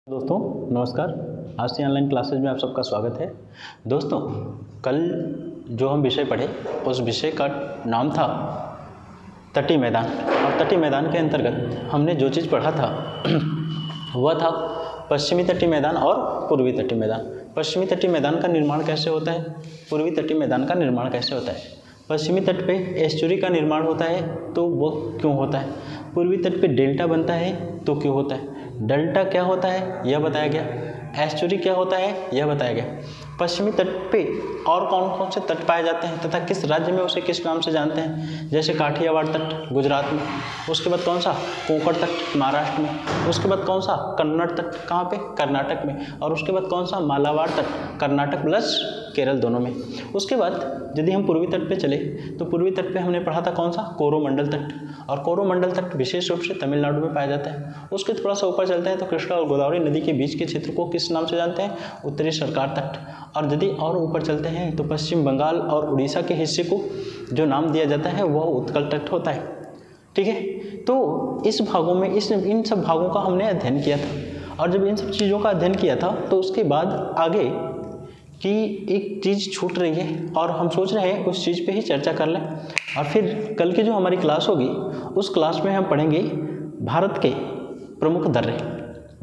दोस्तों नमस्कार। आज से ऑनलाइन क्लासेज में आप सबका स्वागत है। दोस्तों कल जो हम विषय पढ़े उस विषय का नाम था तटीय मैदान, और तटीय मैदान के अंतर्गत हमने जो चीज़ पढ़ा था वह था पश्चिमी तटीय मैदान और पूर्वी तटीय मैदान। पश्चिमी तटीय मैदान का निर्माण कैसे होता है, पूर्वी तटीय मैदान का निर्माण कैसे होता है। पश्चिमी तट पे एस्चुरी का निर्माण होता है तो वो क्यों होता है, पूर्वी तट पे डेल्टा बनता है तो क्यों होता है, डेल्टा क्या होता है यह बताया गया, एस्चुरी क्या होता है यह बताया गया। पश्चिमी तट पे और कौन कौन से तट पाए जाते हैं तथा किस राज्य में उसे किस नाम से जानते हैं, जैसे काठियावाड़ तट गुजरात में, उसके बाद कौन सा कोंकण तट महाराष्ट्र में, उसके बाद कौन सा कन्नड़ तट कहाँ पे कर्नाटक में, और उसके बाद कौन सा मालाबार तट कर्नाटक प्लस केरल दोनों में। उसके बाद यदि हम पूर्वी तट पे चले तो पूर्वी तट पे हमने पढ़ा था कौन सा कोरोमंडल तट, और कोरोमंडल तट विशेष रूप से तमिलनाडु में पाया जाता है। उसके थोड़ा सा ऊपर चलते हैं तो कृष्णा और गोदावरी नदी के बीच के क्षेत्र को किस नाम से जानते हैं, उत्तरी सरकार तट। और यदि और ऊपर चलते हैं तो पश्चिम बंगाल और उड़ीसा के हिस्से को जो नाम दिया जाता है वह उत्कल तट होता है। ठीक है, तो इस भागों में इन सब भागों का हमने अध्ययन किया था, और जब इन सब चीज़ों का अध्ययन किया था तो उसके बाद आगे कि एक चीज़ छूट रही है और हम सोच रहे हैं उस चीज़ पे ही चर्चा कर लें। और फिर कल की जो हमारी क्लास होगी उस क्लास में हम पढ़ेंगे भारत के प्रमुख दर्रे,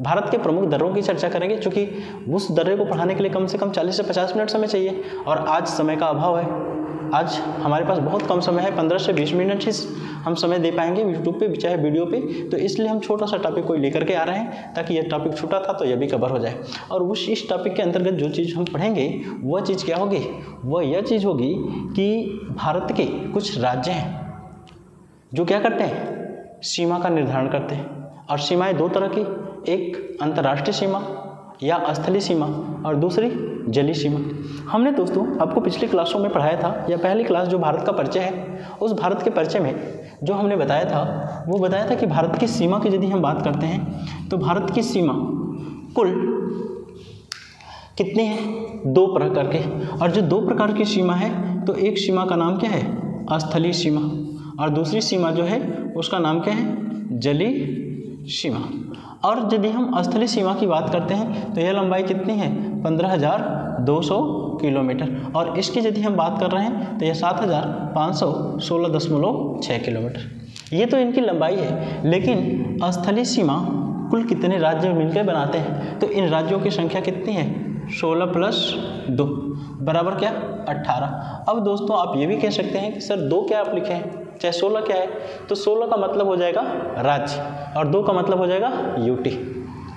भारत के प्रमुख दर्रों की चर्चा करेंगे, क्योंकि उस दर्रे को पढ़ाने के लिए कम से कम 40 से 50 मिनट समय चाहिए, और आज समय का अभाव है। आज हमारे पास बहुत कम समय है, 15 से 20 मिनट ही हम समय दे पाएंगे यूट्यूब पे चाहे वीडियो पे, तो इसलिए हम छोटा सा टॉपिक कोई लेकर के आ रहे हैं ताकि यह टॉपिक छूटा था तो यह भी कवर हो जाए। और इस टॉपिक के अंतर्गत जो चीज़ हम पढ़ेंगे वह चीज़ क्या होगी, वह यह चीज़ होगी कि भारत के कुछ राज्य हैं जो क्या करते हैं, सीमा का निर्धारण करते हैं। और सीमाएँ दो तरह की, एक अंतर्राष्ट्रीय सीमा या स्थलीय सीमा और दूसरी जलीय सीमा। हमने दोस्तों आपको पिछली क्लासों में पढ़ाया था, या पहली क्लास जो भारत का परिचय है उस भारत के परिचय में जो हमने बताया था वो बताया था कि भारत की सीमा की यदि हम बात करते हैं तो भारत की सीमा कुल कितनी है, दो प्रकार के। और जो दो प्रकार की सीमा है तो एक सीमा का नाम क्या है, स्थलीय सीमा, और दूसरी सीमा जो है उसका नाम क्या है, जलीय सीमा। और यदि हम स्थलीय सीमा की बात करते हैं तो यह लंबाई कितनी है, 15,200 किलोमीटर, और इसकी यदि हम बात कर रहे हैं तो यह 7,516.6 किलोमीटर। ये तो इनकी लंबाई है, लेकिन स्थलीय सीमा कुल कितने राज्य मिलकर बनाते हैं, तो इन राज्यों की संख्या कितनी है, 16 + 2 बराबर क्या, 18। अब दोस्तों आप ये भी कह सकते हैं कि सर 2 क्या आप लिखे हैं, चाहे 16 क्या है, तो 16 का मतलब हो जाएगा राज्य और 2 का मतलब हो जाएगा यूटी,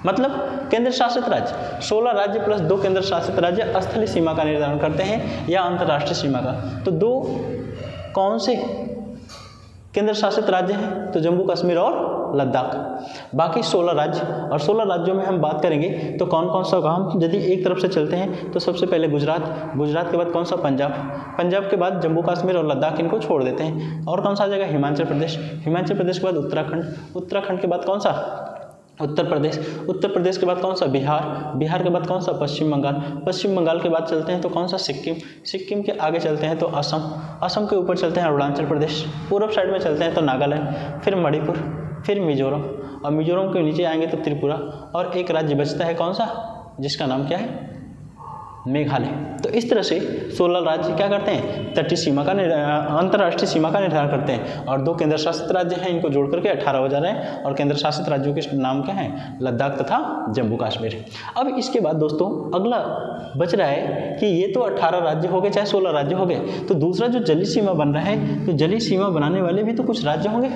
मतलब केंद्र शासित राज्य। 16 राज्य प्लस 2 केंद्र शासित राज्य स्थलीय सीमा का निर्धारण करते हैं या अंतर्राष्ट्रीय सीमा का। तो 2 कौन से केंद्र शासित राज्य हैं, तो जम्मू कश्मीर और लद्दाख। बाकी 16 राज्य, और 16 राज्यों में हम बात करेंगे तो कौन कौन सा होगा। हम यदि एक तरफ से चलते हैं तो सबसे पहले गुजरात, गुजरात के बाद कौन सा, पंजाब, पंजाब के बाद जम्मू कश्मीर और लद्दाख, इनको छोड़ देते हैं। और कौन सा आ जाएगा, हिमाचल प्रदेश, हिमाचल प्रदेश के बाद उत्तराखंड, उत्तराखंड के बाद कौन सा, उत्तर प्रदेश, उत्तर प्रदेश के बाद कौन सा, बिहार, बिहार के बाद कौन सा, पश्चिम बंगाल, पश्चिम बंगाल के बाद चलते हैं तो कौन सा, सिक्किम, सिक्किम के आगे चलते हैं तो असम, असम के ऊपर चलते हैं अरुणाचल प्रदेश, पूर्व साइड में चलते हैं तो नागालैंड, फिर मणिपुर, फिर मिजोरम, और मिजोरम के नीचे आएंगे तो त्रिपुरा, और एक राज्य बचता है कौन सा, जिसका नाम क्या है, मेघालय। तो इस तरह से 16 राज्य क्या करते हैं, तटीय सीमा का अंतर्राष्ट्रीय सीमा का निर्धारण करते हैं, और 2 केंद्र शासित राज्य हैं, इनको जोड़ करके 18 हो जा रहे हैं, और केंद्र शासित राज्यों के नाम क्या हैं, लद्दाख तथा जम्मू कश्मीर। अब इसके बाद दोस्तों अगला बच रहा है कि ये तो 18 राज्य हो गए चाहे 16 राज्य हो गए, तो दूसरा जो जलीय सीमा बन रहा है, तो जलीय सीमा बनाने वाले भी तो कुछ राज्य होंगे,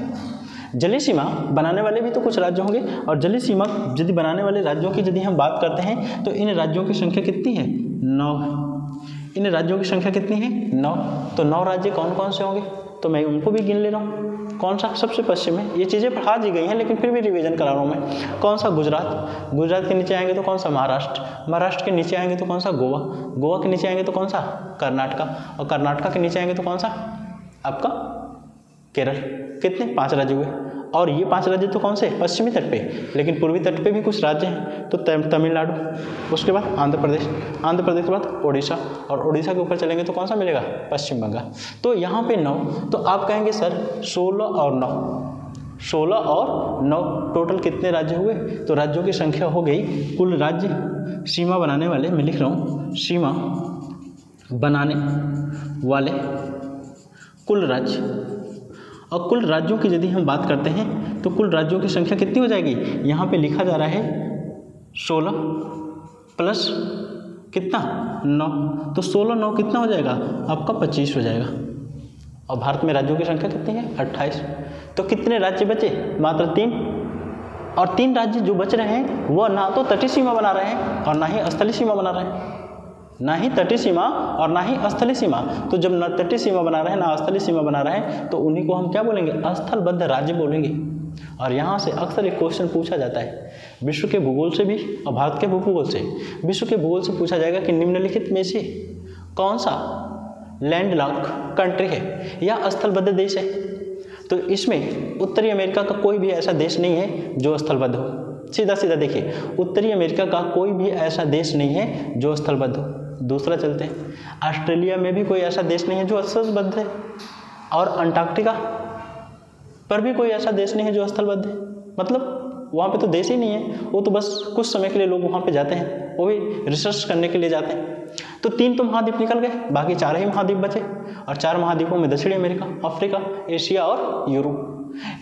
जलीय सीमा बनाने वाले भी तो कुछ राज्य होंगे। और जलीय सीमा यदि बनाने वाले राज्यों की यदि हम बात करते हैं तो इन राज्यों की संख्या कितनी है, 9। इन राज्यों की संख्या कितनी है, 9। तो 9 राज्य कौन कौन से होंगे, तो मैं उनको भी गिन ले रहा हूँ। कौन सा, सबसे पश्चिम में, ये चीज़ें पढ़ा दी गई हैं लेकिन फिर भी रिवीजन करा रहा हूँ मैं। कौन सा, गुजरात, गुजरात के नीचे आएंगे तो कौन सा, महाराष्ट्र, महाराष्ट्र के नीचे आएंगे तो कौन सा, गोवा, गोवा के नीचे आएंगे तो कौन सा, कर्नाटका, और कर्नाटका के नीचे आएंगे तो कौन सा, आपका केरल। कितने, 5 राज्य हुए। और ये 5 राज्य तो कौन से, पश्चिमी तट पे, लेकिन पूर्वी तट पे भी कुछ राज्य हैं, तो तमिलनाडु, उसके बाद आंध्र प्रदेश, आंध्र प्रदेश के बाद उड़ीसा, और उड़ीसा के ऊपर चलेंगे तो कौन सा मिलेगा, पश्चिम बंगाल। तो यहाँ पे 9, तो आप कहेंगे सर 16 और 9 16 और 9 टोटल कितने राज्य हुए? तो राज्यों की संख्या हो गई कुल राज्य सीमा बनाने वाले, मैं लिख रहा हूँ सीमा बनाने वाले कुल राज्य। और कुल राज्यों की यदि हम बात करते हैं तो कुल राज्यों की संख्या कितनी हो जाएगी? यहाँ पे लिखा जा रहा है 16 प्लस कितना 9, तो 16 9 कितना हो जाएगा आपका 25 हो जाएगा। और भारत में राज्यों की संख्या कितनी है? 28। तो कितने राज्य बचे? मात्र 3। और 3 राज्य जो बच रहे हैं वह ना तो तटीय सीमा बना रहे हैं और ना ही स्थलीय सीमा बना रहे हैं, ना ही तटीय सीमा और ना ही स्थलीय सीमा। तो जब न तटीय सीमा बना रहे हैं ना स्थलीय सीमा बना रहे हैं तो उन्हीं को हम क्या बोलेंगे? स्थलबद्ध राज्य बोलेंगे। और यहाँ से अक्सर एक क्वेश्चन पूछा जाता है विश्व के भूगोल से भी और भारत के भूगोल से। विश्व के भूगोल से पूछा जाएगा कि निम्नलिखित में से कौन सा लैंडलॉक कंट्री है या स्थलबद्ध देश है? तो इसमें उत्तरी अमेरिका का कोई भी ऐसा देश नहीं है जो स्थलबद्ध हो। सीधा सीधा देखिए, उत्तरी अमेरिका का कोई भी ऐसा देश नहीं है जो स्थलबद्ध हो। दूसरा चलते हैं, ऑस्ट्रेलिया में भी कोई ऐसा देश नहीं है जो स्थलबद्ध है, और अंटार्कटिका पर भी कोई ऐसा देश नहीं है जो स्थलबद्ध है। मतलब वहाँ पे तो देश ही नहीं है, वो तो बस कुछ समय के लिए लोग वहाँ पे जाते हैं, वो भी रिसर्च करने के लिए जाते हैं। तो 3 तो महाद्वीप निकल गए, बाकी 4 ही महाद्वीप बचे। और 4 महाद्वीपों में दक्षिणी अमेरिका, अफ्रीका, एशिया और यूरोप।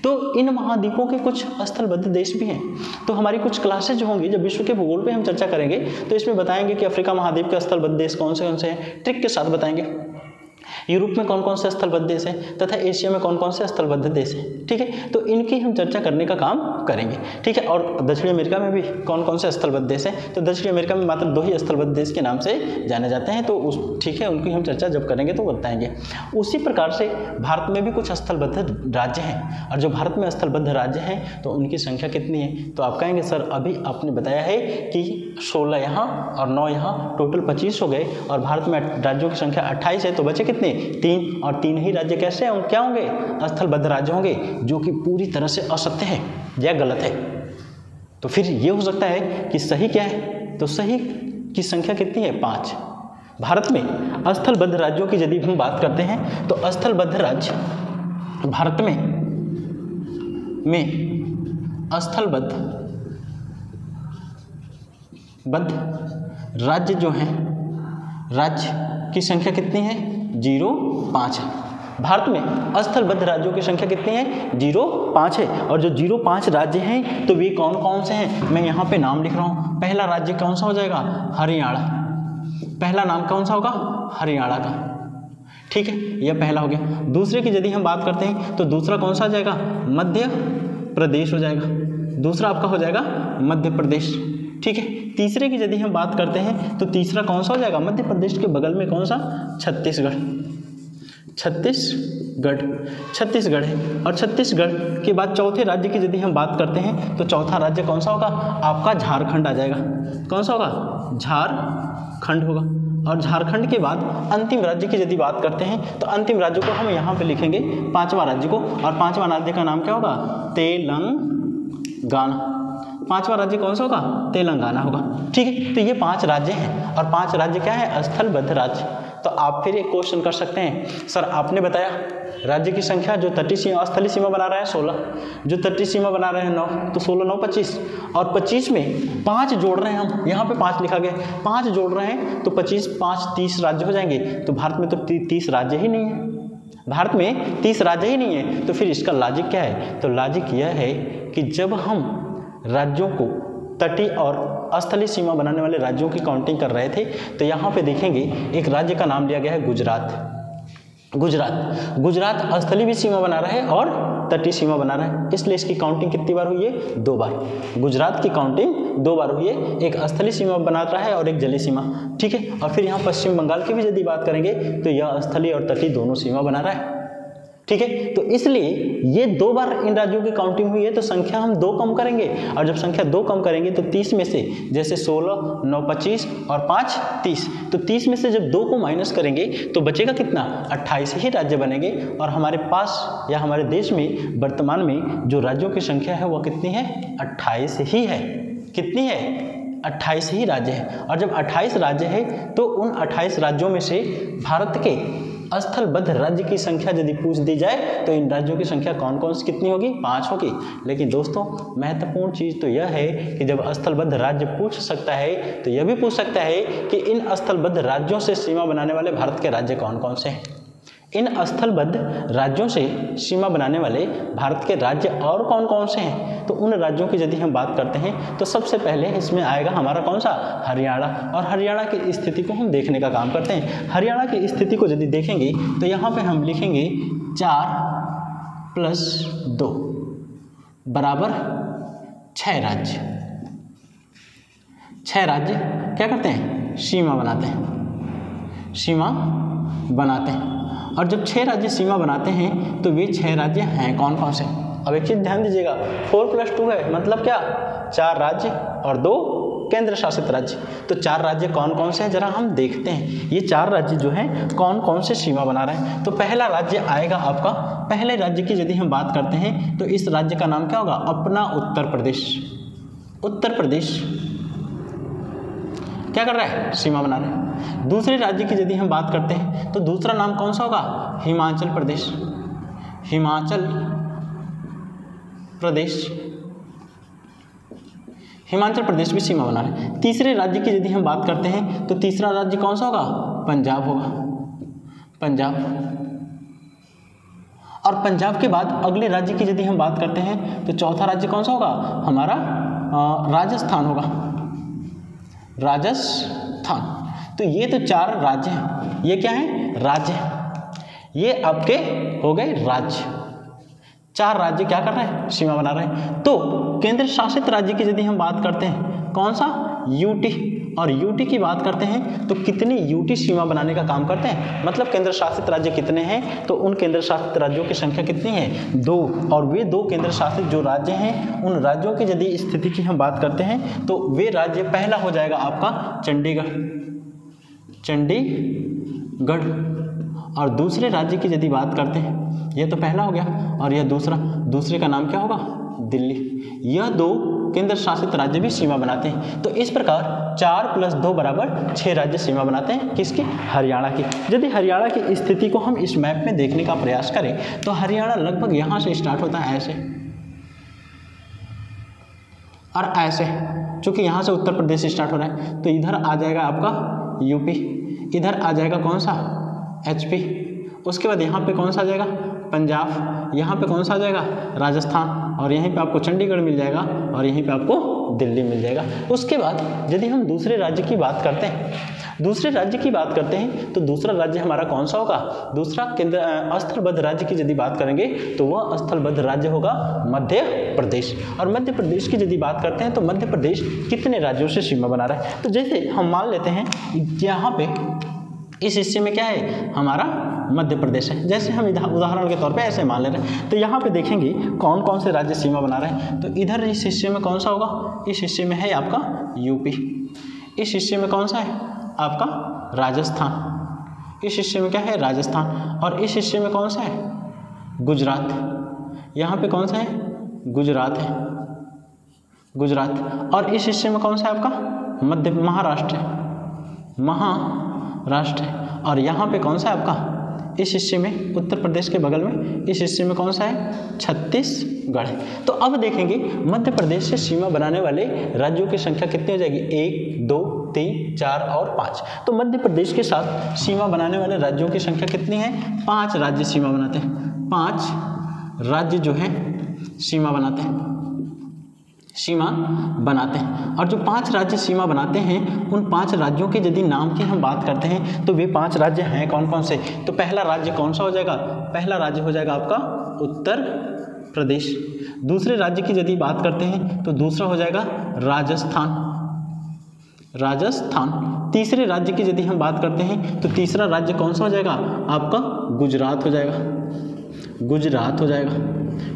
तो इन महाद्वीपों के कुछ स्थलबद्ध देश भी हैं। तो हमारी कुछ क्लासेज जो होंगी जब विश्व के भूगोल पे हम चर्चा करेंगे तो इसमें बताएंगे कि अफ्रीका महाद्वीप के स्थलबद्ध देश कौन से हैं, ट्रिक के साथ बताएंगे। यूरोप में कौन कौन से स्थलबद्ध देश हैं तथा एशिया में कौन कौन से स्थलबद्ध देश हैं, ठीक है। तो इनकी हम चर्चा करने का काम करेंगे, ठीक है। और दक्षिण अमेरिका में भी कौन कौन से स्थलबद्ध देश हैं, तो दक्षिण अमेरिका में मात्र 2 ही स्थलबद्ध देश के नाम से जाने जाते हैं, तो उस ठीक है उनकी हम चर्चा जब करेंगे तो बताएंगे। उसी प्रकार से भारत में भी कुछ स्थलबद्ध राज्य हैं, और जो भारत में स्थलबद्ध राज्य हैं तो उनकी संख्या कितनी है? तो आप कहेंगे सर अभी आपने बताया है कि 16 यहाँ और 9 यहाँ, टोटल 25 हो गए, और भारत में राज्यों की संख्या 28 है, तो बचे कितने? 3। और 3 ही राज्य कैसे होंगे, क्या होंगे? स्थलबद्ध राज्य होंगे, जो कि पूरी तरह से असत्य है या गलत है। तो फिर ये हो सकता है कि सही क्या है? तो सही की संख्या कितनी है? 5। भारत में स्थलबद्ध राज्यों की यदि हम बात करते हैं तो स्थलबद्ध राज्य भारत में स्थलबद्ध राज्य जो हैं, राज्य की संख्या कितनी है? 0-5 है। भारत में स्थलबद्ध राज्यों की संख्या कितनी है? 0-5 है। और जो 0-5 राज्य हैं तो वे कौन कौन से हैं? मैं यहाँ पे नाम लिख रहा हूँ। पहला राज्य कौन सा हो जाएगा? हरियाणा। पहला नाम कौन सा होगा? हरियाणा का, ठीक है, यह पहला हो गया। दूसरे की यदि हम बात करते हैं तो दूसरा कौन सा आ जाएगा? मध्य प्रदेश हो जाएगा। दूसरा आपका हो जाएगा मध्य प्रदेश, ठीक है। तीसरे की यदि हम बात करते हैं तो तीसरा कौन सा हो जाएगा? मध्य प्रदेश के बगल में कौन सा? छत्तीसगढ़ है। और छत्तीसगढ़ के बाद चौथे राज्य की यदि हम बात करते हैं तो चौथा राज्य कौन सा होगा? आपका झारखंड आ जाएगा। कौन सा होगा? झारखंड होगा। और झारखंड के बाद अंतिम राज्य की यदि बात करते हैं तो अंतिम राज्य को हम यहाँ पे लिखेंगे 5वां राज्य को, और 5वां राज्य का नाम क्या होगा? तेलंगाना। 5वां राज्य कौन सा होगा? तेलंगाना होगा, ठीक है। तो ये 5 राज्य हैं, और 5 राज्य क्या है? स्थलबद्ध राज्य। तो आप फिर एक क्वेश्चन कर सकते हैं, सर आपने बताया राज्य की संख्या जो तटीय सीमा स्थलीय सीमा बना रहा है 16, जो तटीय सीमा बना रहे हैं 9, तो 16 9 25, और 25 में 5 जोड़ रहे हैं हम, यहाँ पे 5 लिखा गया, 5 जोड़ रहे हैं तो 25 5 30 राज्य हो जाएंगे। तो भारत में तो 30 राज्य ही नहीं है, भारत में 30 राज्य ही नहीं है। तो फिर इसका लॉजिक क्या है? तो लॉजिक यह है कि जब हम राज्यों को तटीय और स्थलीय सीमा बनाने वाले राज्यों की काउंटिंग कर रहे थे तो यहाँ पे देखेंगे एक राज्य का नाम लिया गया है गुजरात। गुजरात स्थलीय भी सीमा बना रहा है और तटीय सीमा बना रहा है, इसलिए इसकी काउंटिंग कितनी बार हुई है? 2 बार। गुजरात की काउंटिंग 2 बार हुई है, एक स्थलीय सीमा बना रहा है और एक जलीय सीमा, ठीक है। और फिर यहाँ पश्चिम बंगाल की भी यदि बात करेंगे तो यह स्थलीय और तटीय दोनों सीमा बना रहा है, ठीक है। तो इसलिए ये 2 बार इन राज्यों की काउंटिंग हुई है, तो संख्या हम 2 कम करेंगे, और जब संख्या 2 कम करेंगे तो 30 में से, जैसे 16 9 25 और 5 30, तो 30 में से जब 2 को माइनस करेंगे तो बचेगा कितना? 28 ही राज्य बनेंगे। और हमारे पास या हमारे देश में वर्तमान में जो राज्यों की संख्या है वह कितनी है? 28 ही है। कितनी है? 28 ही राज्य है। और जब 28 राज्य है तो उन 28 राज्यों में से भारत के स्थलबद्ध राज्य की संख्या यदि पूछ दी जाए तो इन राज्यों की संख्या कौन कौन सी कितनी होगी, 5 होगी। लेकिन दोस्तों महत्वपूर्ण चीज़ तो यह है कि जब स्थलबद्ध राज्य पूछ सकता है तो यह भी पूछ सकता है कि इन स्थलबद्ध राज्यों से सीमा बनाने वाले भारत के राज्य कौन कौन से हैं। इन स्थलबद्ध राज्यों से सीमा बनाने वाले भारत के राज्य और कौन कौन से हैं, तो उन राज्यों की यदि हम बात करते हैं तो सबसे पहले इसमें आएगा हमारा कौन सा, हरियाणा। और हरियाणा की स्थिति को हम देखने का काम करते हैं। हरियाणा की स्थिति को यदि देखेंगे तो यहाँ पे हम लिखेंगे 4 + 2 बराबर 6 राज्य। 6 राज्य क्या करते हैं, सीमा बनाते हैं, सीमा बनाते हैं। और जब 6 राज्य सीमा बनाते हैं तो वे 6 राज्य हैं कौन कौन से। अब एक चीज़ ध्यान दीजिएगा, 4 + 2 है, मतलब क्या, 4 राज्य और 2 केंद्र शासित राज्य। तो 4 राज्य कौन कौन से हैं जरा हम देखते हैं। ये 4 राज्य जो हैं कौन कौन से सीमा बना रहे हैं। तो पहला राज्य आएगा आपका, पहले राज्य की यदि हम बात करते हैं तो इस राज्य का नाम क्या होगा, अपना उत्तर प्रदेश। उत्तर प्रदेश क्या कर रहा है, सीमा बना रहा है। दूसरे राज्य की यदि हम बात करते हैं तो दूसरा नाम कौन सा होगा, हिमाचल प्रदेश। हिमाचल प्रदेश, हिमाचल प्रदेश भी सीमा बना रहा है। तीसरे राज्य की यदि हम बात करते हैं तो तीसरा राज्य कौन सा होगा, पंजाब होगा, पंजाब। और पंजाब के बाद अगले राज्य की यदि हम बात करते हैं तो चौथा राज्य कौन सा होगा, हमारा राजस्थान होगा, राजस्थान। तो ये तो 4 राज्य हैं, ये क्या है, राज्य हैं। ये आपके हो गए राज्य। 4 राज्य क्या कर रहे हैं, सीमा बना रहे हैं। तो केंद्र शासित राज्य की यदि हम बात करते हैं, कौन सा, यूटी। और यूटी की बात करते हैं तो कितने यूटी सीमा बनाने का काम करते हैं, मतलब केंद्र शासित राज्य कितने हैं, तो उन केंद्र शासित राज्यों की संख्या कितनी है, 2। और वे 2 केंद्र शासित जो राज्य हैं उन राज्यों की यदि स्थिति की हम बात करते हैं तो वे राज्य, पहला हो जाएगा आपका चंडीगढ़, चंडीगढ़। और दूसरे राज्य की यदि बात करते हैं, ये तो पहला हो गया और यह दूसरा, दूसरे का नाम क्या होगा, दिल्ली। यह 2 केंद्र शासित राज्य भी सीमा बनाते हैं। तो इस प्रकार 4 + 2 बराबर 6 राज्य सीमा बनाते हैं, किसकी, हरियाणा की। यदि हरियाणा की स्थिति को हम इस मैप में देखने का प्रयास करें तो हरियाणा लगभग यहाँ से स्टार्ट होता है, ऐसे और ऐसे, चूंकि यहाँ से उत्तर प्रदेश स्टार्ट हो रहा है तो इधर आ जाएगा आपका यूपी, इधर आ जाएगा कौन सा, एचपी। उसके बाद यहाँ पे कौन सा आ जाएगा, पंजाब। यहाँ पे कौन सा आ जाएगा, राजस्थान। और यहीं पे आपको चंडीगढ़ मिल जाएगा और यहीं पे आपको दिल्ली मिल जाएगा। उसके बाद यदि हम दूसरे राज्य की बात करते हैं, दूसरे राज्य की बात करते हैं तो दूसरा राज्य हमारा कौन सा होगा, दूसरा केंद्र स्थलबद्ध राज्य की यदि बात करेंगे तो वह स्थलबद्ध राज्य होगा मध्य प्रदेश। और मध्य प्रदेश की यदि बात करते हैं तो मध्य प्रदेश कितने राज्यों से सीमा बना रहा है। तो जैसे हम मान लेते हैं यहाँ पे इस हिस्से में क्या है, हमारा मध्य प्रदेश है। जैसे हम उदाहरण के तौर पे ऐसे मान ले रहे हैं तो यहाँ पे देखेंगे कौन कौन से राज्य सीमा बना रहे हैं। तो इधर इस हिस्से में कौन सा होगा, इस हिस्से में है आपका यूपी। इस हिस्से में कौन सा है आपका, राजस्थान। इस हिस्से में क्या है, राजस्थान। और इस हिस्से में कौन सा है, गुजरात। यहाँ पे कौन सा है, गुजरात है, गुजरात। और इस हिस्से में कौन सा है आपका, मध्य महाराष्ट्र, महाराष्ट्र। और यहाँ पे कौन सा है आपका, इस हिस्से में उत्तर प्रदेश के बगल में इस हिस्से में कौन सा है, छत्तीसगढ़ है। तो अब देखेंगे मध्य प्रदेश से सीमा बनाने वाले राज्यों की संख्या कितनी हो जाएगी, 1 2 3 4 और 5। तो मध्य प्रदेश के साथ सीमा बनाने वाले राज्यों की संख्या कितनी है, 5 राज्य सीमा बनाते हैं। 5 राज्य जो है सीमा बनाते हैं, सीमा बनाते हैं। और जो 5 राज्य सीमा बनाते हैं उन 5 राज्यों के यदि नाम की हम बात करते हैं तो वे 5 राज्य हैं कौन कौन से। तो पहला राज्य कौन सा हो जाएगा, पहला राज्य हो जाएगा आपका उत्तर प्रदेश। दूसरे राज्य की यदि बात करते हैं तो दूसरा हो जाएगा राजस्थान, राजस्थान। तीसरे राज्य की यदि हम बात करते हैं तो तीसरा राज्य कौन सा हो जाएगा आपका, गुजरात हो जाएगा, गुजरात हो जाएगा।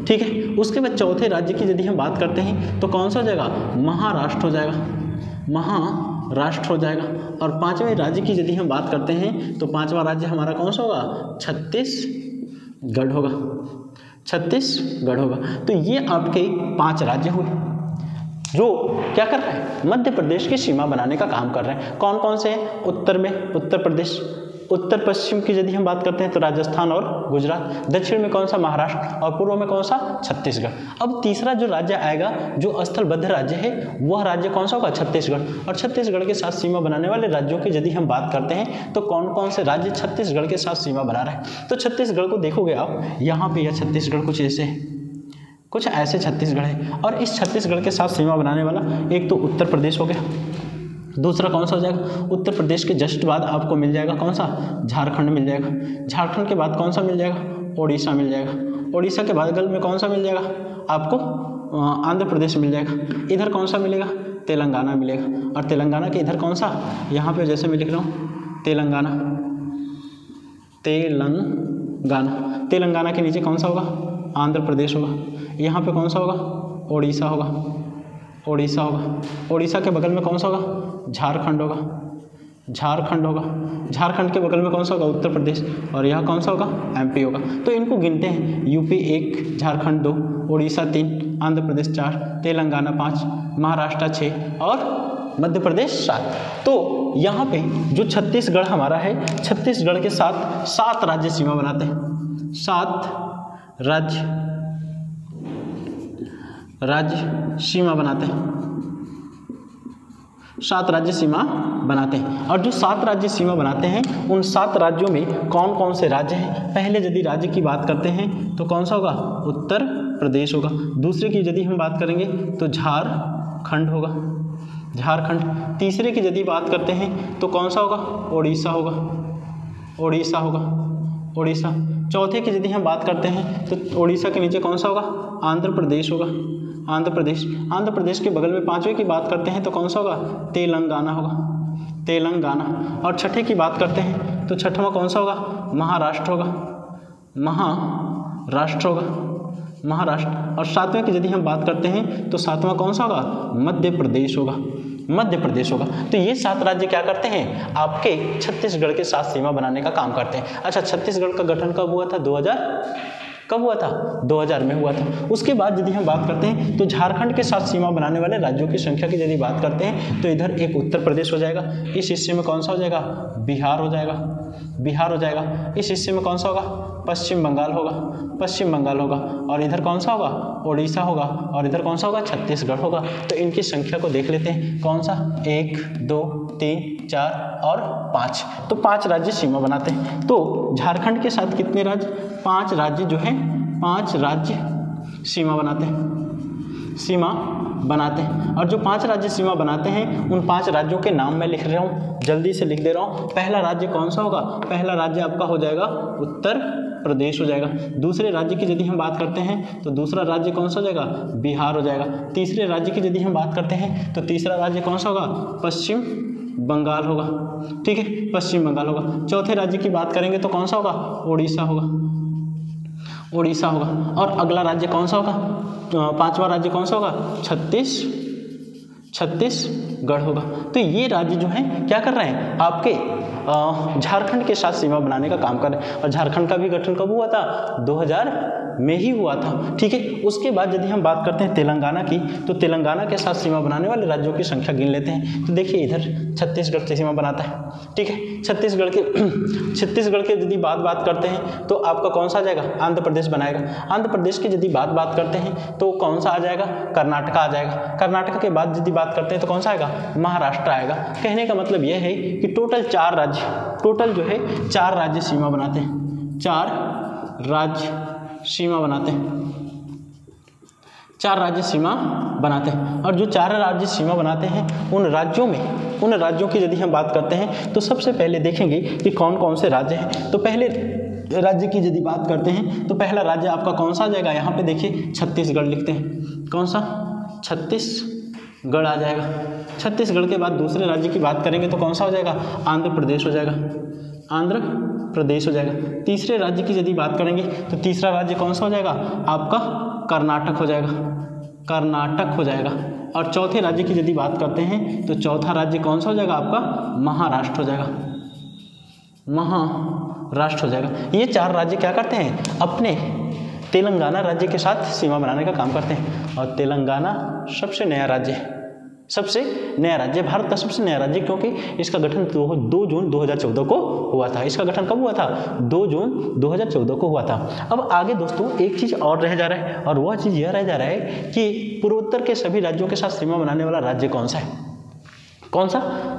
ठीक है। उसके बाद चौथे राज्य की यदि हम बात करते हैं तो कौन सा हो जाएगा, महाराष्ट्र हो जाएगा, महाराष्ट्र हो जाएगा। और 5वें राज्य की यदि हम बात करते हैं तो 5वां राज्य हमारा कौन सा होगा, छत्तीसगढ़ होगा, छत्तीसगढ़ होगा। तो ये आपके 5 राज्य हुए जो क्या कर रहे हैं, मध्य प्रदेश की सीमा बनाने का काम कर रहे हैं। कौन कौन से हैं, उत्तर में उत्तर प्रदेश, उत्तर पश्चिम की यदि हम बात करते हैं तो राजस्थान और गुजरात, दक्षिण में कौन सा महाराष्ट्र और पूर्व में कौन सा छत्तीसगढ़। अब तीसरा जो राज्य आएगा जो स्थलबद्ध राज्य है वह राज्य कौन सा होगा, छत्तीसगढ़। और छत्तीसगढ़ के साथ सीमा बनाने वाले राज्यों की यदि हम बात करते हैं तो कौन कौन से राज्य छत्तीसगढ़ के साथ सीमा बना रहे हैं। तो छत्तीसगढ़ को देखोगे आप, यहाँ पे यह छत्तीसगढ़ कुछ ऐसे छत्तीसगढ़ है। और इस छत्तीसगढ़ के साथ सीमा बनाने वाला एक तो उत्तर प्रदेश हो गया, दूसरा कौन सा हो जाएगा, उत्तर प्रदेश के जस्ट बाद आपको मिल जाएगा कौन सा, झारखंड मिल जाएगा। झारखंड के बाद कौन सा मिल जाएगा, ओडिशा मिल जाएगा। ओडिशा के बगल में कौन सा मिल जाएगा आपको, आंध्र प्रदेश मिल जाएगा। इधर कौन सा मिलेगा, तेलंगाना मिलेगा। और तेलंगाना के इधर कौन सा, यहाँ पे जैसे मैं लिख रहा हूँ तेलंगाना, तेलंगाना के नीचे कौन सा होगा, आंध्र प्रदेश होगा। यहाँ पे कौन सा होगा, ओडिशा होगा। ओडिशा के बगल में कौन सा होगा, झारखंड होगा। झारखंड के बगल में कौन सा होगा, उत्तर प्रदेश। और यह कौन सा होगा, एमपी होगा। तो इनको गिनते हैं, यूपी 1, झारखंड 2, ओडिशा 3, आंध्र प्रदेश 4, तेलंगाना 5, महाराष्ट्र 6 और मध्य प्रदेश 7। तो यहाँ पे जो छत्तीसगढ़ हमारा है, छत्तीसगढ़ के साथ 7 राज्य सीमा बनाते हैं। 7 राज्य सीमा बनाते हैं। 7 राज्य सीमा बनाते हैं। और जो 7 राज्य सीमा बनाते हैं उन 7 राज्यों में कौन कौन से राज्य हैं। पहले यदि राज्य की बात करते हैं तो कौन सा होगा, उत्तर प्रदेश होगा। दूसरे की यदि हम बात करेंगे तो झारखंड होगा, झारखंड। तीसरे की यदि बात करते हैं तो कौन सा होगा, ओडिशा होगा, ओडिशा। चौथे की यदि हम बात करते हैं तो ओडिशा के नीचे कौन सा होगा, आंध्र प्रदेश होगा, आंध्र प्रदेश के बगल में 5वें की बात करते हैं तो कौन सा होगा, तेलंगाना होगा, तेलंगाना। और छठे की बात करते हैं तो छठवां कौन सा होगा, महाराष्ट्र होगा, महाराष्ट्र। और 7वें की यदि हम बात करते हैं तो 7वां कौन सा होगा, मध्य प्रदेश होगा। तो ये 7 राज्य क्या करते हैं, आपके छत्तीसगढ़ के साथ सीमा बनाने का काम करते हैं। अच्छा, छत्तीसगढ़ का गठन कब हुआ था, 2000 में हुआ था। उसके बाद यदि हम बात करते हैं तो झारखंड के साथ सीमा बनाने वाले राज्यों की संख्या की यदि बात करते हैं तो इधर एक उत्तर प्रदेश हो जाएगा, इस हिस्से में कौन सा हो जाएगा, बिहार हो जाएगा। इस हिस्से में कौन सा होगा, पश्चिम बंगाल होगा। और इधर कौन सा होगा, ओडिशा होगा। और इधर कौन सा होगा, छत्तीसगढ़ होगा। तो इनकी संख्या को देख लेते हैं, कौन सा, 1, 2, 3, 4 और 5। तो 5 राज्य सीमा बनाते हैं। तो झारखंड के साथ कितने राज्य, 5 राज्य जो है, 5 राज्य सीमा बनाते हैं। और जो 5 राज्य सीमा बनाते हैं उन 5 राज्यों के नाम मैं लिख रहा हूँ, जल्दी से लिख दे रहा हूँ। पहला राज्य कौन सा होगा, पहला राज्य आपका हो जाएगा उत्तर प्रदेश हो जाएगा। दूसरे राज्य की यदि हम बात करते हैं तो दूसरा राज्य कौन सा हो जाएगा, बिहार हो जाएगा। तीसरे राज्य की यदि हम बात करते हैं तो तीसरा राज्य कौन सा होगा, पश्चिम बंगाल होगा। ठीक है, पश्चिम बंगाल होगा। चौथे राज्य की बात करेंगे तो कौन सा होगा, ओडिशा होगा। और अगला राज्य कौन सा होगा, 5वां राज्य कौन सा होगा, छत्तीसगढ़ होगा। तो ये राज्य जो हैं क्या कर रहे हैं, आपके झारखंड के साथ सीमा बनाने का काम कर रहे हैं। और झारखंड का भी गठन कब हुआ था, 2000 में ही हुआ था। ठीक है, उसके बाद यदि हम बात करते हैं तेलंगाना की, तो तेलंगाना के साथ सीमा बनाने वाले राज्यों की संख्या गिन लेते हैं। तो देखिए, इधर छत्तीसगढ़ से सीमा बनाता है। ठीक है, छत्तीसगढ़ के यदि बात करते हैं तो आपका कौन सा आ जाएगा, आंध्र प्रदेश बनाएगा। आंध्र प्रदेश की यदि बात करते हैं तो कौन सा आ जाएगा, कर्नाटक आ जाएगा। कर्नाटक के बाद यदि बात करते हैं तो कौन सा आएगा, महाराष्ट्र आएगा। कहने का मतलब यह है कि टोटल 4 राज्य सीमा बनाते हैं। 4 राज्य सीमा बनाते हैं। और जो 4 राज्य सीमा बनाते हैं उन राज्यों की यदि हम बात करते हैं तो सबसे पहले देखेंगे कि कौन कौन से राज्य हैं। तो पहले राज्य की यदि बात करते हैं तो पहला राज्य आपका कौन सा आ जाएगा, यहाँ पे देखिए छत्तीसगढ़ लिखते हैं। कौन सा, छत्तीसगढ़ आ जाएगा। छत्तीसगढ़ के बाद दूसरे राज्य की बात करेंगे तो कौन सा हो जाएगा, आंध्र प्रदेश हो जाएगा। तीसरे राज्य की यदि बात करेंगे तो तीसरा राज्य कौन सा हो जाएगा, आपका कर्नाटक हो जाएगा। और चौथे राज्य की यदि बात करते हैं तो चौथा राज्य कौन सा हो जाएगा, आपका महाराष्ट्र हो जाएगा। ये 4 राज्य क्या करते हैं, अपने तेलंगाना राज्य के साथ सीमा बनाने का काम करते हैं। और तेलंगाना सबसे नया राज्य है, सबसे नया राज्य, भारत का सबसे नया राज्य, क्योंकि इसका गठन 2 जून 2014 को हुआ था। इसका गठन कब हुआ था? 2 जून 2014 को हुआ था। अब आगे दोस्तों एक चीज़ और रह जा रहा है, और वह चीज़ यह रह जा रहा है कि पूर्वोत्तर के सभी राज्यों के साथ सीमा बनाने वाला राज्य कौन सा है? कौन सा?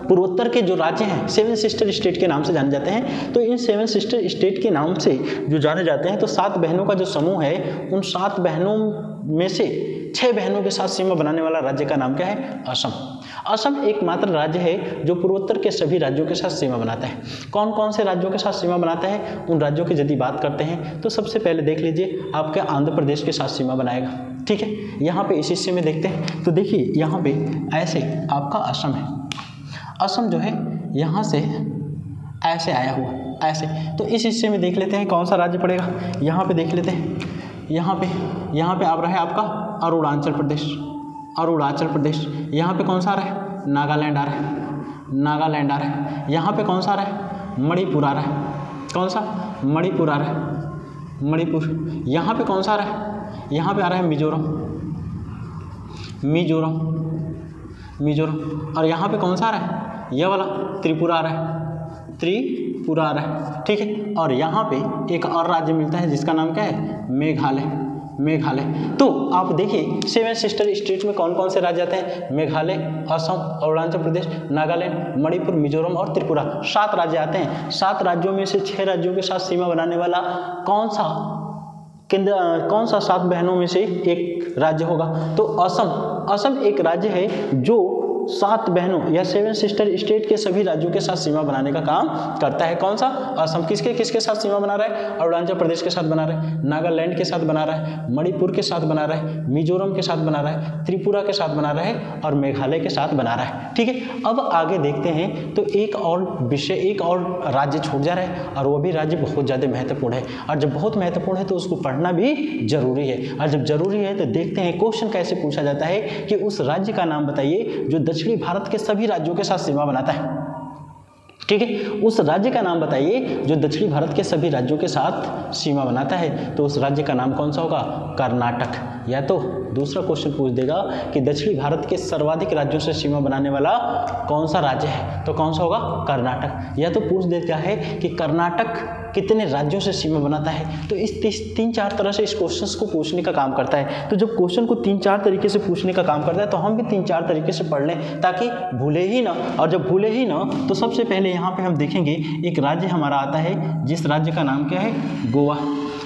पूर्वोत्तर के जो राज्य हैं 7 सिस्टर स्टेट के नाम से जाने जाते हैं। तो इन 7 सिस्टर स्टेट के नाम से जो जाने जाते हैं, तो 7 बहनों का जो समूह है, उन 7 बहनों में से 6 बहनों के साथ सीमा बनाने वाला राज्य का नाम क्या है? असम। असम एकमात्र राज्य है जो पूर्वोत्तर के सभी राज्यों के साथ सीमा बनाता है। कौन कौन से राज्यों के साथ सीमा बनाता है? उन राज्यों की यदि बात करते हैं तो सबसे पहले देख लीजिए, आपके आंध्र प्रदेश के साथ सीमा बनाएगा। ठीक है, यहाँ पे इस हिस्से में देखते हैं तो देखिए यहाँ पे ऐसे आपका असम है। असम जो है यहाँ से ऐसे आया हुआ, ऐसे। तो इस हिस्से में देख लेते हैं कौन सा राज्य पड़ेगा। यहाँ पे देख लेते हैं, यहाँ पे आ रहा है आपका अरुणाचल प्रदेश। अरुणाचल प्रदेश। यहाँ पे कौन सा आ रहा है? नागालैंड आ रहा है। नागालैंड आ रहा है। यहाँ पे कौन सा आ रहा है? मणिपुर आ रहा है। कौन सा? मणिपुर आ रहा है। मणिपुर। यहाँ पे कौन सा आ रहा है? यहाँ पे आ रहा है मिजोरम। मिजोरम। मिजोरम। और यहाँ पे कौन सा आ रहा है? यह वाला त्रिपुरा आ रहा है। त्रिपुरा आ रहा है। ठीक है, और यहाँ पे एक और राज्य मिलता है जिसका नाम क्या है? मेघालय। मेघालय। तो आप देखिए 7 सिस्टर स्टेट में कौन कौन से राज्य आते हैं? मेघालय, असम, अरुणाचल प्रदेश, नागालैंड, मणिपुर, मिजोरम और त्रिपुरा। 7 राज्य आते हैं। 7 राज्यों में से 6 राज्यों के साथ सीमा बनाने वाला कौन सा 7 बहनों में से एक राज्य होगा? तो असम एक राज्य है जो 7 बहनों या 7 सिस्टर स्टेट के सभी राज्यों के साथ सीमा बनाने का काम करता है। कौन सा? असम। किसके साथ सीमा बना रहा है? अरुणाचल प्रदेश के साथ बना रहा है, नागालैंड के साथ बना रहा है, मणिपुर के साथ बना रहा है, मिजोरम के साथ बना रहा है, त्रिपुरा के साथ बना रहा है और मेघालय के साथ बना रहा है। ठीक है, अब आगे देखते हैं तो एक और राज्य छूट जा रहा है, और वो भी राज्य बहुत ज़्यादा महत्वपूर्ण है। और जब बहुत महत्वपूर्ण है तो उसको पढ़ना भी जरूरी है। और जब जरूरी है तो देखते हैं क्वेश्चन कैसे पूछा जाता है कि उस राज्य का नाम बताइए जो दक्षिणी भारत के सभी राज्यों के साथ सीमा बनाता है। ठीक है, उस राज्य का नाम बताइए जो दक्षिणी भारत के सभी राज्यों के साथ सीमा बनाता है। तो उस राज्य का नाम कौन सा होगा? कर्नाटक। या तो दूसरा क्वेश्चन पूछ देगा कि दक्षिणी भारत के सर्वाधिक राज्यों से सीमा बनाने वाला कौन सा राज्य है? तो कौन सा होगा? कर्नाटक। या तो पूछ देता है कि कर्नाटक कितने राज्यों से सीमा बनाता है। तो इस 3-4 तरह से इस क्वेश्चन को पूछने का काम करता है। तो जब क्वेश्चन को 3-4 तरीके से पूछने का काम करता है तो हम भी 3-4 तरीके से पढ़ लें ताकि भूले ही ना। और जब भूले ही ना तो सबसे पहले यहाँ पे हम देखेंगे एक राज्य हमारा आता है जिस राज्य का नाम क्या है? गोवा।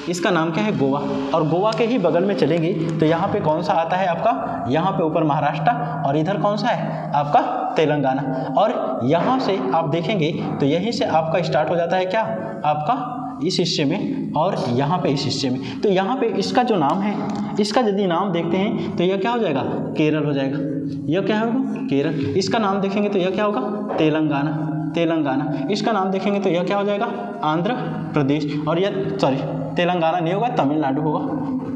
इसका नाम क्या है? गोवा। और गोवा के ही बगल में चलेंगे तो यहाँ पे कौन सा आता है आपका? यहाँ पे ऊपर महाराष्ट्र, और इधर कौन सा है आपका? तेलंगाना। और यहाँ से आप देखेंगे तो यहीं से आपका स्टार्ट हो जाता है क्या? आपका इस हिस्से में, और यहाँ पे इस हिस्से में। तो यहाँ पे इसका जो नाम है, इसका यदि नाम देखते हैं तो यह क्या हो जाएगा? केरल हो जाएगा। यह क्या होगा? केरल। इसका नाम देखेंगे तो यह क्या होगा? तेलंगाना। तेलंगाना। इसका नाम देखेंगे तो यह क्या हो जाएगा? आंध्र प्रदेश। और यह तेलंगाना नहीं होगा, तमिलनाडु होगा।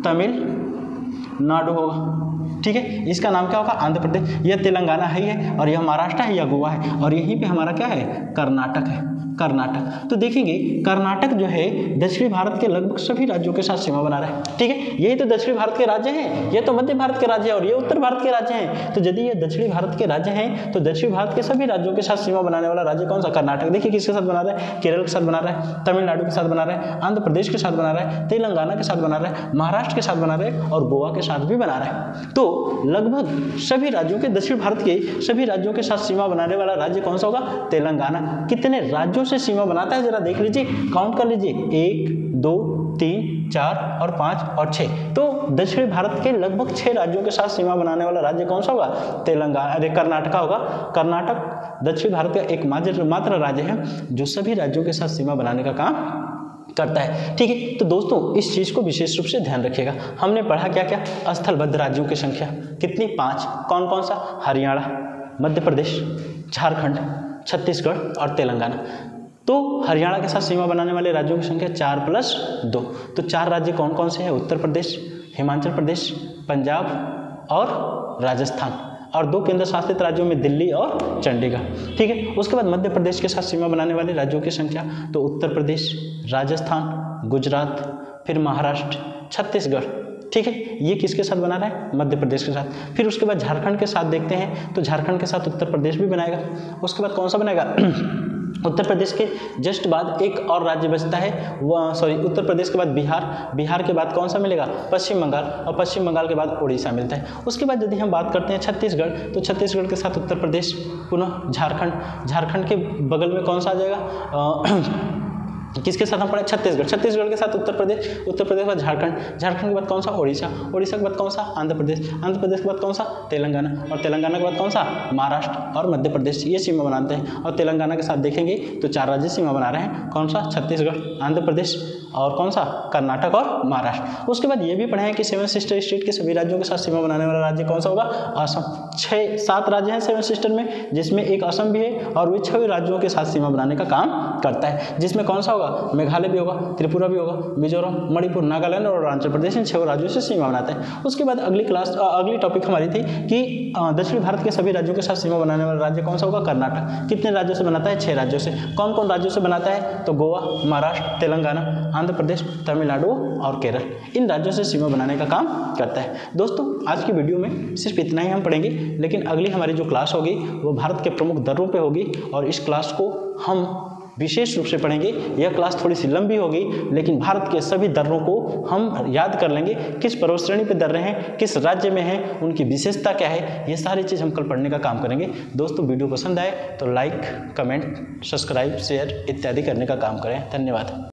तमिलनाडु होगा। ठीक है, इसका नाम क्या होगा? आंध्र प्रदेश। यह तेलंगाना है और यह महाराष्ट्र है, यह गोवा है, और यहीं पे हमारा क्या है? कर्नाटक है। कर्नाटक। तो देखेंगे कर्नाटक जो है दक्षिणी भारत के लगभग सभी राज्यों के साथ सीमा बना रहा है। ठीक है, यही तो दक्षिणी भारत के राज्य हैं, ये तो मध्य भारत के राज्य हैं और ये उत्तर भारत के राज्य हैं। तो यदि ये दक्षिणी भारत के राज्य हैं तो दक्षिण भारत के सभी राज्यों के साथ सीमा बनाने वाला राज्य कौन सा? कर्नाटक। देखिए किसके साथ बना रहा है? केरल के साथ बना रहा है, तमिलनाडु के साथ बना रहा है, आंध्र प्रदेश के साथ बना रहा है, तेलंगाना के साथ बना रहा है, महाराष्ट्र के साथ बना रहा है और गोवा के साथ भी बना रहा है। तो लगभग सभी राज्यों के, दक्षिण भारत के सभी राज्यों के साथ सीमा बनाने वाला राज्य कौन सा होगा? तेलंगाना। कितने राज्यों से सीमा बनाता है जरा देख लीजिए, काउंट कर लीजिए, 1 2 3 4 और 5 और 6। तो दक्षिण भारत के लगभग 6 राज्यों के साथ सीमा बनाने वाला राज्य कौन सा होगा? तेलंगाना, अरे कर्नाटक होगा। कर्नाटक दक्षिण भारत का एकमात्र राज्य है जो सभी राज्यों के साथ सीमा बनाने का काम करता है। ठीक है, तो दोस्तों इस चीज को विशेष रूप से ध्यान रखिएगा। हमने पढ़ा क्या क्या? स्थलबद्ध राज्यों की संख्या कितनी? 5। कौन कौन सा? हरियाणा, मध्य प्रदेश, झारखंड, छत्तीसगढ़ और तेलंगाना। तो हरियाणा के साथ सीमा बनाने वाले राज्यों की संख्या 4 + 2। तो 4 राज्य कौन कौन से हैं? उत्तर प्रदेश, हिमाचल प्रदेश, पंजाब और राजस्थान। और 2 केंद्र शासित राज्यों में दिल्ली और चंडीगढ़। ठीक है, उसके बाद मध्य प्रदेश के साथ सीमा बनाने वाले राज्यों की संख्या तो उत्तर प्रदेश, राजस्थान, गुजरात, फिर महाराष्ट्र, छत्तीसगढ़ ठीक है, ये किसके साथ बना रहा है? मध्य प्रदेश के साथ। फिर उसके बाद झारखंड के साथ देखते हैं, तो झारखंड के साथ उत्तर प्रदेश भी बनाएगा। उसके बाद कौन सा बनाएगा? उत्तर प्रदेश के जस्ट बाद एक और राज्य बचता है, वो सॉरी उत्तर प्रदेश के बाद बिहार, बिहार के बाद कौन सा मिलेगा? पश्चिम बंगाल, और पश्चिम बंगाल के बाद उड़ीसा मिलता है। उसके बाद यदि हम बात करते हैं छत्तीसगढ़, तो छत्तीसगढ़ के साथ उत्तर प्रदेश, पुनः झारखंड, झारखंड के बगल में कौन सा आ जाएगा? किसके साथ हम पढ़े? छत्तीसगढ़, छत्तीसगढ़ के साथ उत्तर प्रदेश, उत्तर प्रदेश के बाद झारखंड, झारखंड के बाद कौन सा? उड़ीसा, उड़ीसा के बाद कौन सा? आंध्र प्रदेश, आंध्र प्रदेश के बाद कौन सा? तेलंगाना, और तेलंगाना के बाद कौन सा? महाराष्ट्र और मध्य प्रदेश। ये सीमा बनाते हैं। और तेलंगाना के साथ देखेंगे तो 4 राज्य सीमा बना रहे हैं। कौन सा? छत्तीसगढ़, आंध्र प्रदेश और कौन सा? कर्नाटक और महाराष्ट्र। उसके बाद ये भी पढ़े हैं कि 7 सिस्टर स्टेट के सभी राज्यों के साथ सीमा बनाने वाला राज्य कौन सा होगा? असम। 6-7 राज्य हैं 7 सिस्टर में, जिसमें एक असम भी है, और वे 6 राज्यों के साथ सीमा बनाने का काम करता है, जिसमें कौन सा होगा? मेघालय भी होगा, त्रिपुरा भी होगा, मिजोरम, मणिपुर, नागालैंड और अरुणाचल प्रदेश, इन 6 राज्यों से सीमा बनाते हैं। उसके बाद अगली टॉपिक हमारी थी कि दक्षिण भारत के सभी राज्यों के साथ सीमा बनाने वाला राज्य कौन सा होगा? कर्नाटक। कितने राज्यों से बनाता है? 6 राज्यों से। कौन कौन राज्यों से बनाता है? तो गोवा, महाराष्ट्र, तेलंगाना, आंध्र प्रदेश, तमिलनाडु और केरल, इन राज्यों से सीमा बनाने का काम करता है। दोस्तों, आज की वीडियो में सिर्फ इतना ही हम पढ़ेंगे, लेकिन अगली हमारी जो क्लास होगी वो भारत के प्रमुख दर्रों पे होगी, और इस क्लास को हम विशेष रूप से पढ़ेंगे। यह क्लास थोड़ी सी लंबी होगी, लेकिन भारत के सभी दर्रों को हम याद कर लेंगे। किस पर्वत श्रेणी पे दर्रे हैं, किस राज्य में हैं, उनकी विशेषता क्या है, ये सारी चीज़ हम कल पढ़ने का काम करेंगे। दोस्तों, वीडियो पसंद आए तो लाइक, कमेंट, सब्सक्राइब, शेयर इत्यादि करने का काम करें। धन्यवाद।